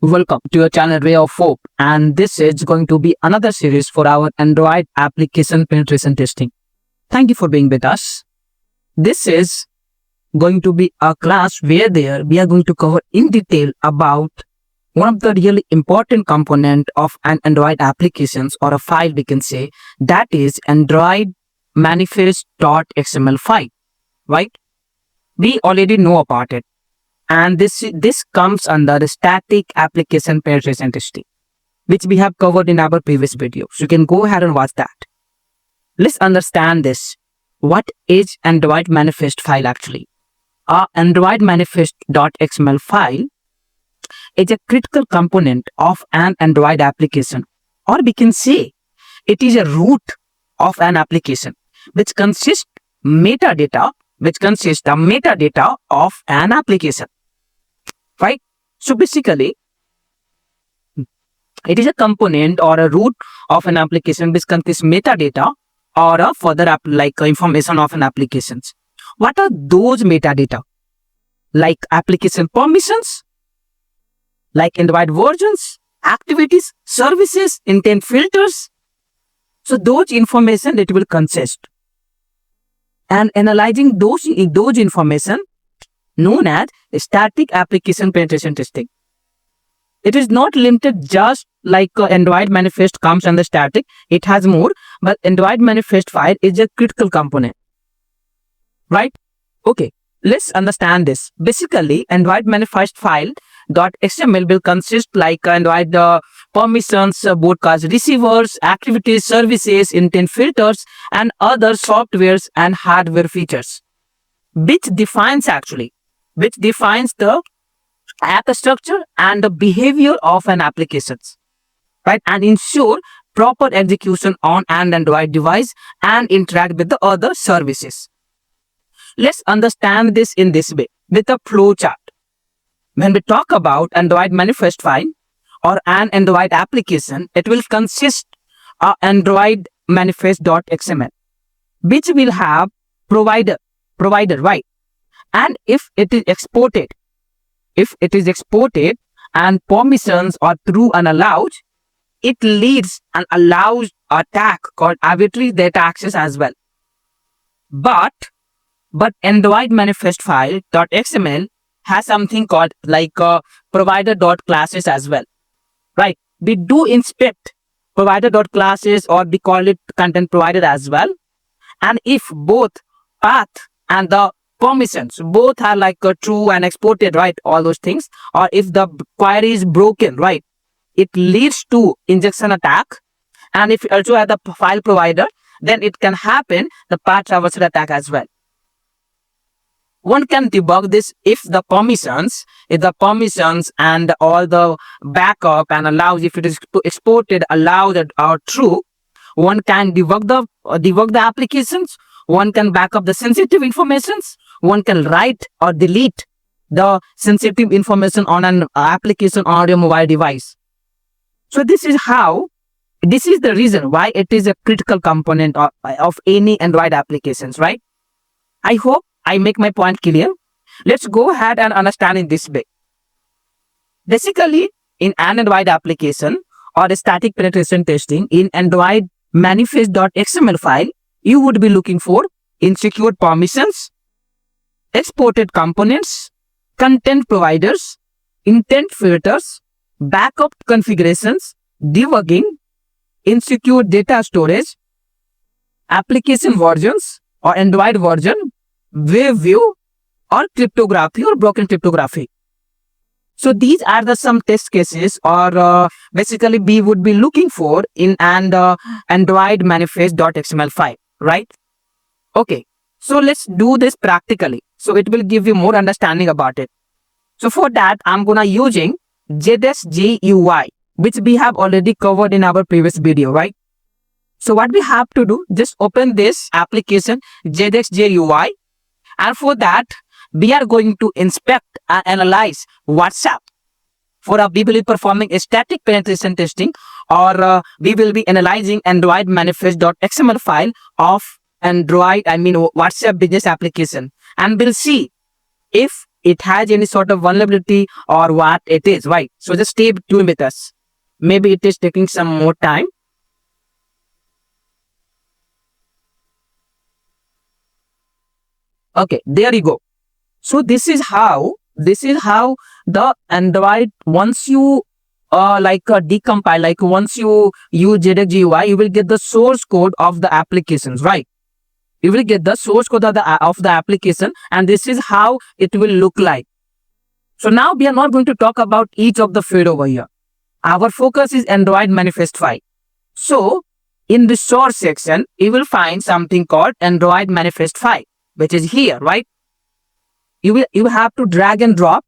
Welcome to your channel Ray of Hope, and this is going to be another series for our Android application penetration testing. Thank you for being with us. This is going to be a class where we are going to cover in detail about one of the really important component of an Android applications or a file we can say, that is Android manifest.xml file, right? We already know about it. And this comes under the static application penetration testing, which we have covered in our previous video. So you can go ahead and watch that. Let's understand this. What is Android manifest file actually? Our Android manifest.xml file is a critical component of an Android application, or we can say it is a root of an application which consists the metadata of an application. Right? So basically, it is a component or a root of an application which contains metadata or a further information of an application. What are those metadata? Like application permissions, like Android versions, activities, services, intent filters. So those information it will consist. And analyzing those information known as static application penetration testing. It is not limited just like Android manifest comes under static. It has more, but Android manifest file is a critical component. Right? Okay, let's understand this. Basically, Android manifest file.xml will consist like Android permissions, broadcast receivers, activities, services, intent filters, and other softwares and hardware features, which defines the app structure and the behavior of an application, right? And ensure proper execution on an Android device and interact with the other services. Let's understand this in this way with a flow chart. When we talk about Android manifest file or an Android application, it will consist of Android manifest.xml, which will have provider, right? And if it is exported and permissions are true and allowed, it leads and allows a tag called arbitrary data access as well. But Android manifest file.xml has something called provider.classes as well, right? We do inspect provider.classes, or we call it content provider as well. And if both path and the permissions both are true and exported, right, all those things, or if the query is broken, right, it leads to injection attack. And if you also have the file provider, then it can happen the path traversal attack as well. One can debug this if the permissions and all the backup and allows, if it is exported, allowed or true, one can debug the applications. One can back up the sensitive informations. One can write or delete the sensitive information on an application or your mobile device. So this is the reason why it is a critical component of any Android applications, right? I hope I make my point clear. Let's go ahead and understand in this way. Basically, in an Android application or a static penetration testing in Android manifest.xml file, you would be looking for insecure permissions, exported components, content providers, intent filters, backup configurations, debugging, insecure data storage, application versions or Android version, wave view, or cryptography or broken cryptography. So these are some test cases, or basically we would be looking for in an Android manifest.xml file, right? Okay, so let's do this practically. So it will give you more understanding about it. So for that, I'm gonna using JDEX-JUI, which we have already covered in our previous video, right? So what we have to do, just open this application JDEX-JUI, and for that, we are going to inspect and analyze WhatsApp. We will be performing a static penetration testing, or we will be analyzing Android manifest.xml file of WhatsApp business application, and we'll see if it has any sort of vulnerability or what it is, right? So just stay tuned with us. Maybe it is taking some more time. Okay, there you go. So this is how the Android, once you decompile, like once you use JDEC GUI, you will get the source code of the applications, right? You will get the source code of the application, and this is how it will look like. So now we are not going to talk about each of the field over here. Our focus is Android manifest file. So in the source section, you will find something called Android manifest file, which is here, right? You have to drag and drop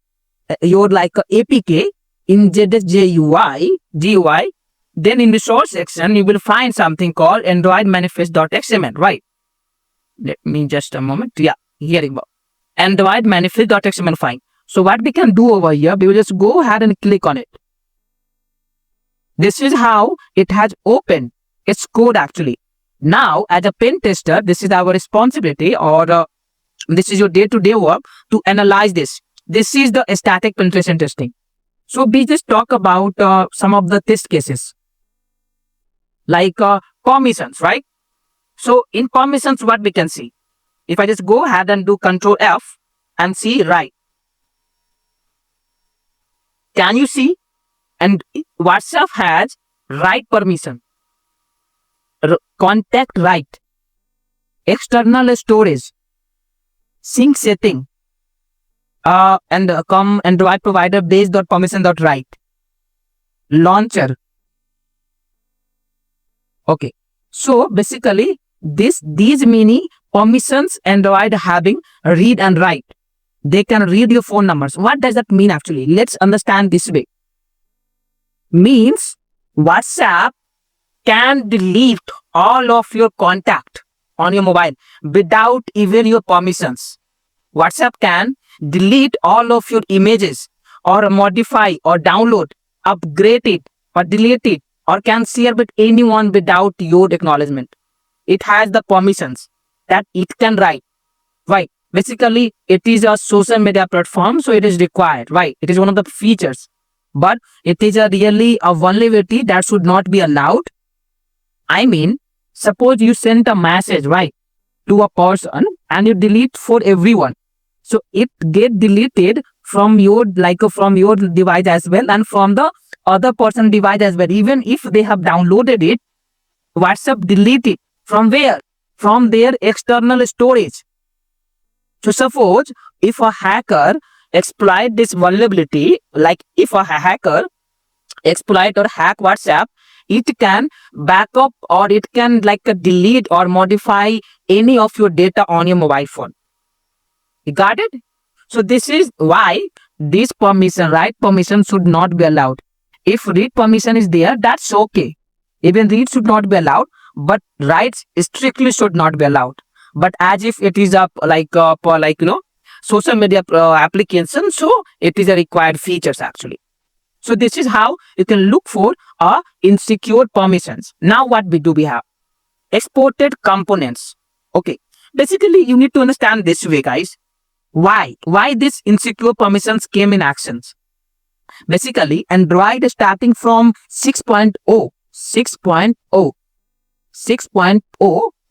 your APK in JDEC GUI. Then in the source section, you will find something called Android manifest.xml, right? Let me just a moment. Yeah, here you go. Android manifest.xml file. So what we can do over here, we will just go ahead and click on it. This is how it has opened its code actually. Now, as a pen tester, this is our responsibility, or this is your day-to-day work to analyze this. This is the static penetration testing. So we just talk about some of the test cases, like permissions, right? So in permissions, what we can see, if I just go ahead and do Control F and see, right? Can you see? And WhatsApp has write permission, contact write, external storage, sync setting, and Android provider base.permission.write, launcher. Okay, so basically these many permissions Android having read and write. They can read your phone numbers. What does that mean actually? Let's understand this way. Means WhatsApp can delete all of your contact on your mobile without even your permissions. WhatsApp can delete all of your images, or modify, or download, upgrade it, or delete it, or can share with anyone without your acknowledgement. It has the permissions that it can write. Right? Basically, it is a social media platform, so it is required. Right? It is one of the features, but it is really a vulnerability that should not be allowed. I mean, suppose you sent a message, right, to a person and you delete for everyone. So it get deleted from your device as well, and from the other person device as well. Even if they have downloaded it, WhatsApp delete it from where? From their external storage. So suppose if a hacker exploit this vulnerability, like if a hacker exploit or hack WhatsApp, it can back up, or it can delete or modify any of your data on your mobile phone. You got it? So this is why this permission, write permission, should not be allowed. If read permission is there, that's okay. Even read should not be allowed, but writes strictly should not be allowed. But as if it is social media application, so it is a required features actually. So this is how you can look for insecure permissions. Now what we have exported components. Okay, basically you need to understand this way, guys. Why this insecure permissions came in actions? Basically, Android is starting from 6.0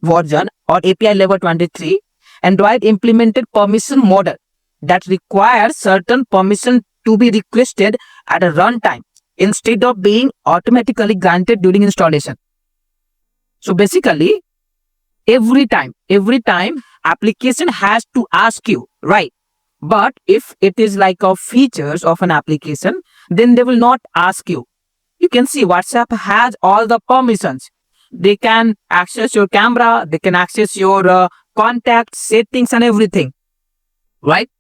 version, or API level 23. Android implemented permission model that requires certain permission to be requested at a runtime instead of being automatically granted during installation. So basically, every time application has to ask you, right? But if it is like a features of an application, then they will not ask you. You can see WhatsApp has all the permissions. They can access your camera, they can access your contact settings and everything, right?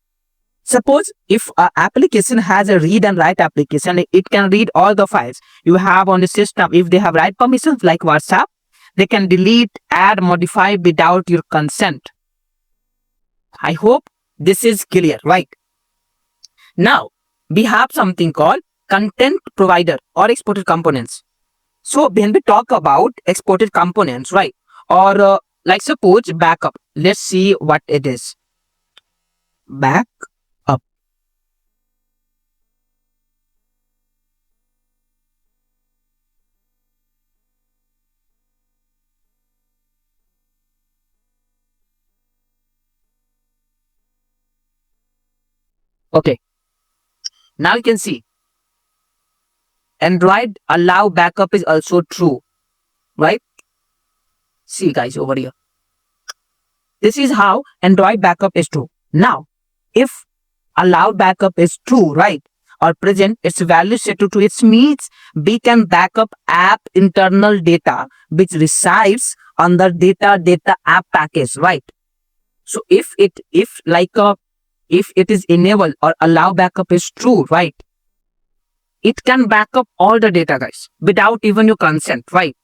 Suppose if an application has a read and write application, it can read all the files you have on the system. If they have write permissions like WhatsApp, they can delete, add, modify without your consent. I hope this is clear, right? Now, we have something called content provider or exported components. So when we talk about exported components, right? Or suppose backup. Let's see what it is. Backup. Okay, now you can see Android allow backup is also true, right? See guys over here. This is how Android backup is true. Now, if allowed backup is true, right, or present, its value set to true, it means we can backup app internal data which resides on the data app package, right? So if it is enabled or allow backup is true, right, it can backup all the data guys without even your consent, right?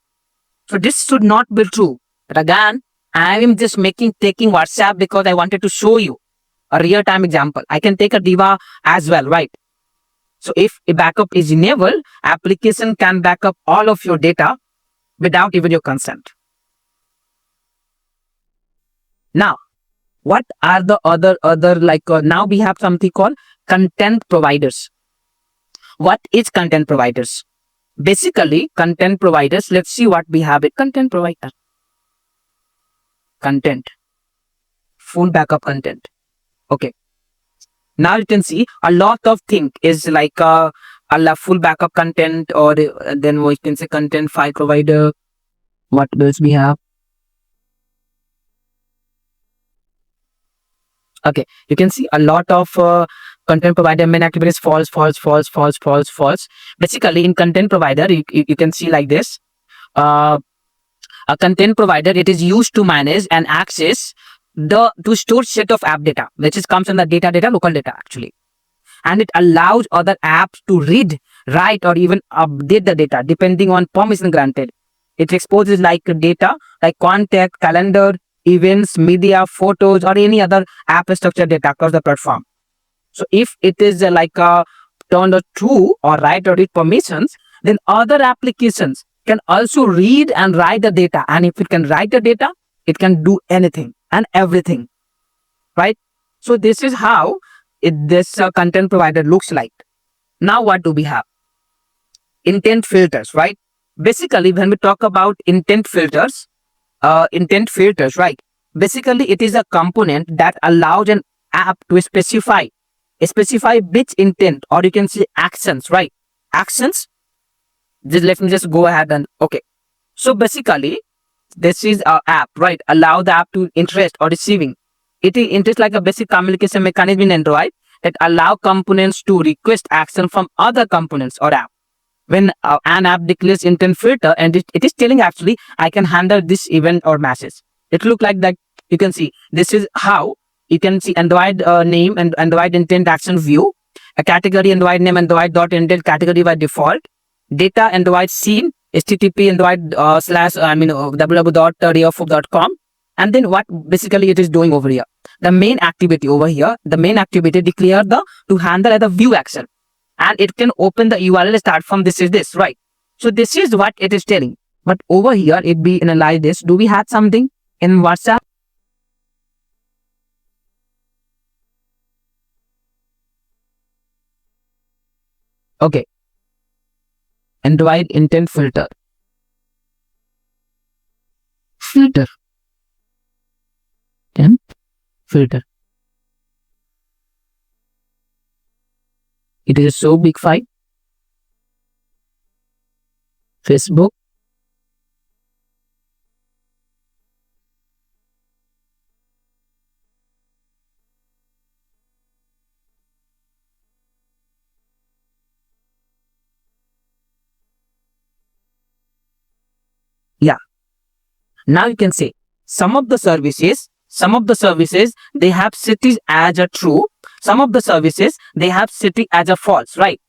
So this should not be true. But again, I am just taking WhatsApp because I wanted to show you a real-time example. I can take a Diva as well, right? So if a backup is enabled, application can backup all of your data without even your consent. Now, what are the other now we have something called content providers. What is content providers? Basically, content providers, let's see what we have with content provider. Content, full backup content. Okay. Now you can see a lot of thing is like a full backup content, or then we can say content file provider. What else we have? Okay, you can see a lot of content provider main activity is false. Basically, in content provider, you can see like this. A content provider, it is used to manage and access to store set of app data, which is comes in the data local data actually, and it allows other apps to read, write, or even update the data depending on permission granted. It exposes like data like contact, calendar, events, media, photos, or any other app structure data across the platform. So if it is turned true or write or read permissions, then other applications can also read and write the data. And if it can write the data, it can do anything and everything, right? So this is how this content provider looks like. Now what do we have? Intent filters, right? Basically, when we talk about intent filters, right? Basically, it is a component that allows an app to specify which intent, or you can say actions, right? Actions. Just let me just go ahead and okay. So basically, this is our app, right? Allow the app to interest or receiving. It is like a basic communication mechanism in Android that allow components to request action from other components or app. When an app declares intent filter, and it is telling actually I can handle this event or message. It look like that. You can see this is how you can see Android name and Android intent action view, a category Android name Android.intent category by default, data Android scene, http Android www.reofub.com, and then what basically it is doing over here. The main activity over here, declare to handle as a view action, and it can open the URL start from this is this, right? So this is what it is telling. But over here, if we analyze this, do we have something in WhatsApp? Okay. Android intent filter. Then filter. It is so big file. Facebook. Yeah. Now you can say some of the services they have cities as a true, some of the services they have city as a false, right?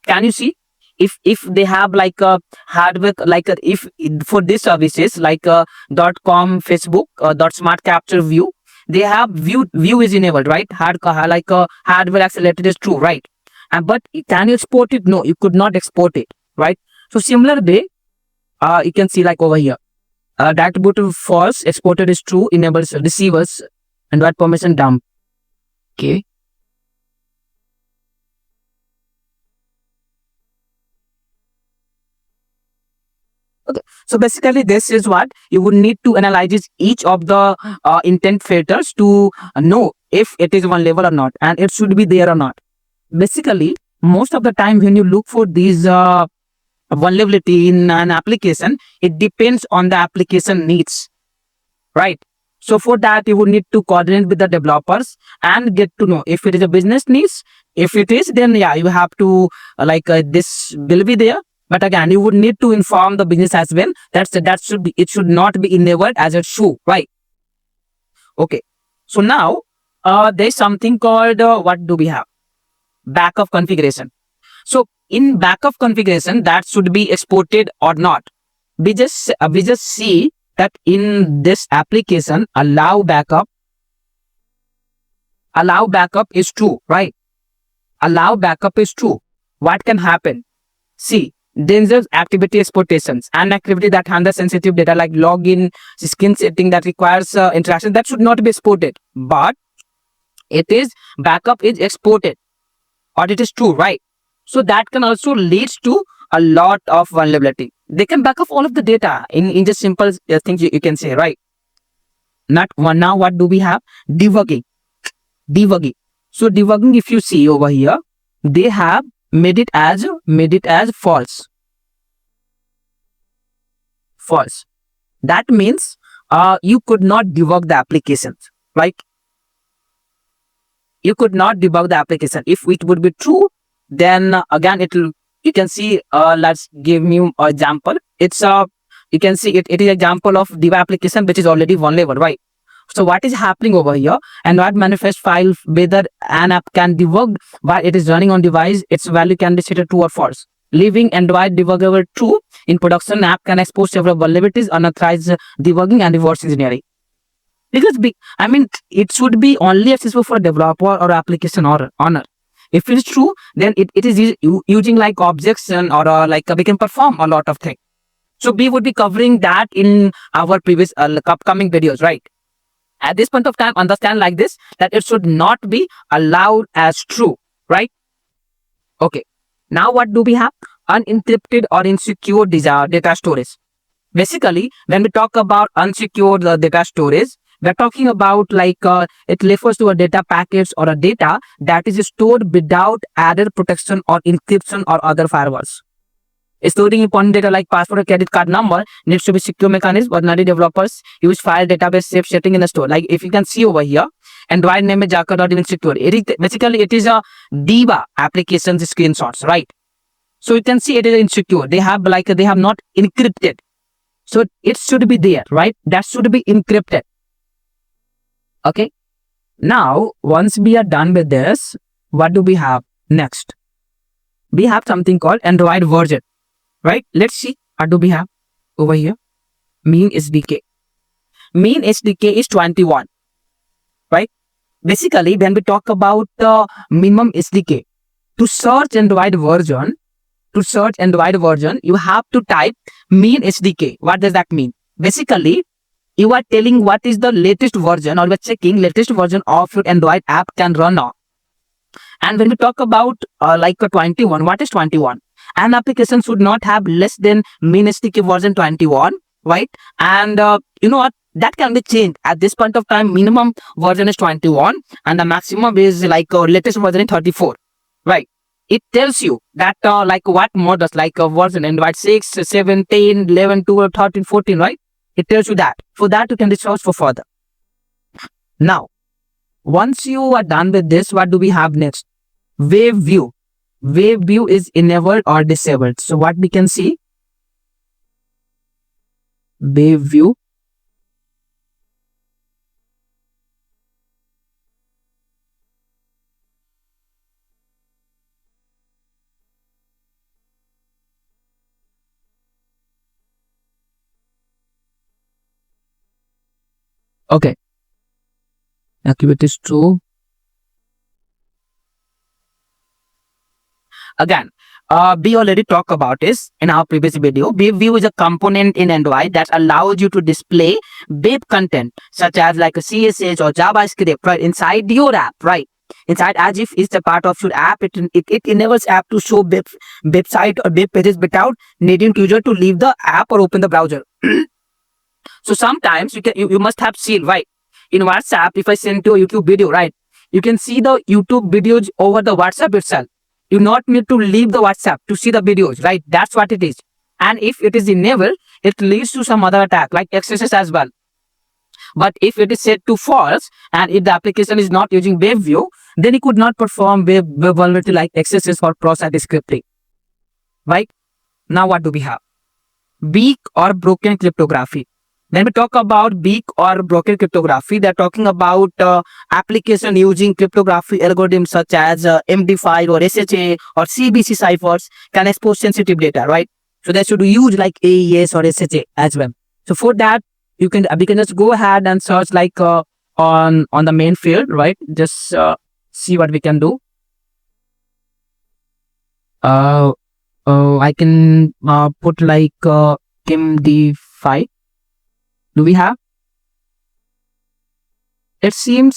Can you see? If they have like a hardware, like a, if for these services like .com, Facebook, .smart capture view, they have view is enabled, right? Hardware accelerated is true, right? But can you export it? No, you could not export it, right? So similar way, you can see like over here, that boot false, exported is true, enables receivers, and what permission dump. Okay. Okay. So basically, this is what you would need to analyze each of the intent filters to know if it is one level or not, and it should be there or not. Basically, most of the time when you look for these vulnerability in an application, it depends on the application needs, right? So for that, you would need to coordinate with the developers and get to know if it is a business needs. If it is, then yeah, you have to this will be there. But again, you would need to inform the business as well. That should be, it should not be enabled as a shoe, right? Okay. So now there's something called what do we have? Backup configuration. So in backup configuration, that should be exported or not. We just see that in this application, allow backup is true, right? Allow backup is true. What can happen? See, dangerous activity exploitations and activity that handles sensitive data like login, skin setting that requires interaction, that should not be exported. But it is backup is exported, or it is true, right? So that can also lead to a lot of vulnerability. They can back up all of the data in just simple things you can say, right? Not one. Now what do we have? Debugging. So debugging, if you see over here, they have made it as false. That means you could not debug the application, right? You could not debug the application. If it would be true, then again it will, you can see let's give you an example. It's you can see it is example of the application which is already vulnerable, right? So what is happening over here? Android manifest file, whether an app can debug while it is running on device, its value can be set to true or false. Leaving Android debuggable true in production, app can expose several vulnerabilities, unauthorized debugging and reverse engineering. Because it should be only accessible for developer or application owner. If it is true, then it is using like objects and or we can perform a lot of things. So we would be covering that in our previous upcoming videos, right? At this point of time, understand like this, that it should not be allowed as true, right? Okay. Now what do we have? Unencrypted or insecure data storage. Basically, when we talk about unsecured data storage, we're talking about it refers to a data packets or a data that is stored without added protection or encryption or other firewalls. Storing important data like password or credit card number needs to be secure mechanism. Ordinary developers use file database safe setting in the store. Like if you can see over here, Android name is Jaka.insecure. Basically, it is a Diva application screenshots, right? So you can see it is insecure. They have not encrypted. So it should be there, right? That should be encrypted. Okay. Now, once we are done with this, what do we have next? We have something called Android version, right? Let's see what do we have over here. Mean SDK. Mean SDK is 21, right? Basically, when we talk about the minimum SDK, to search Android version, you have to type mean SDK. What does that mean? Basically, you are telling what is the latest version, or you are checking latest version of your Android app can run on. And when we talk about a 21, what is 21? An application should not have less than mean SDK version 21, right? And you know what? That can be changed. At this point of time, minimum version is 21 and the maximum is latest version is 34, right? It tells you that what models version Android 6, 7, 10, 11, 12, 13, 14, right? It tells you that. For that, you can research for further. Now, once you are done with this, what do we have next? Wave view. Wave view is enabled or disabled. So what we can see? Wave view. Okay. Activity is true. Again, we already talked about this in our previous video. Wave view is a component in Android that allows you to display web content such as a CSS or JavaScript right inside your app, right? Inside, as if it's a part of your app, it enables app to show website or web pages without needing user to leave the app or open the browser. So sometimes you must have seen, right? In WhatsApp, if I send to a YouTube video, right? You can see the YouTube videos over the WhatsApp itself. You not need to leave the WhatsApp to see the videos, right? That's what it is. And if it is enabled, it leads to some other attack like XSS as well. But if it is set to false and if the application is not using WebView, then it could not perform web vulnerability like XSS or cross-site scripting, right? Now what do we have? Weak or broken cryptography. When we talk about weak or broken cryptography, they're talking about application using cryptography algorithms such as MD5 or SHA or CBC ciphers can expose sensitive data, right? So they should use like AES or SHA as well. So for that, we can just go ahead and search like on the main field, right? Just see what we can do. I can put like MD5. Do we have? It seems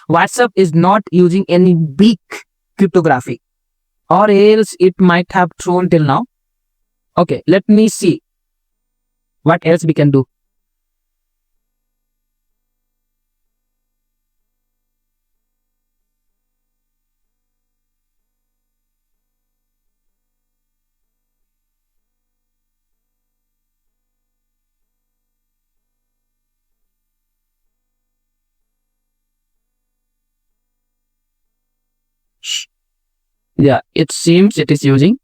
WhatsApp is not using any big cryptography, or else it might have thrown till now. Okay, let me see what else we can do. Yeah, it seems it is using.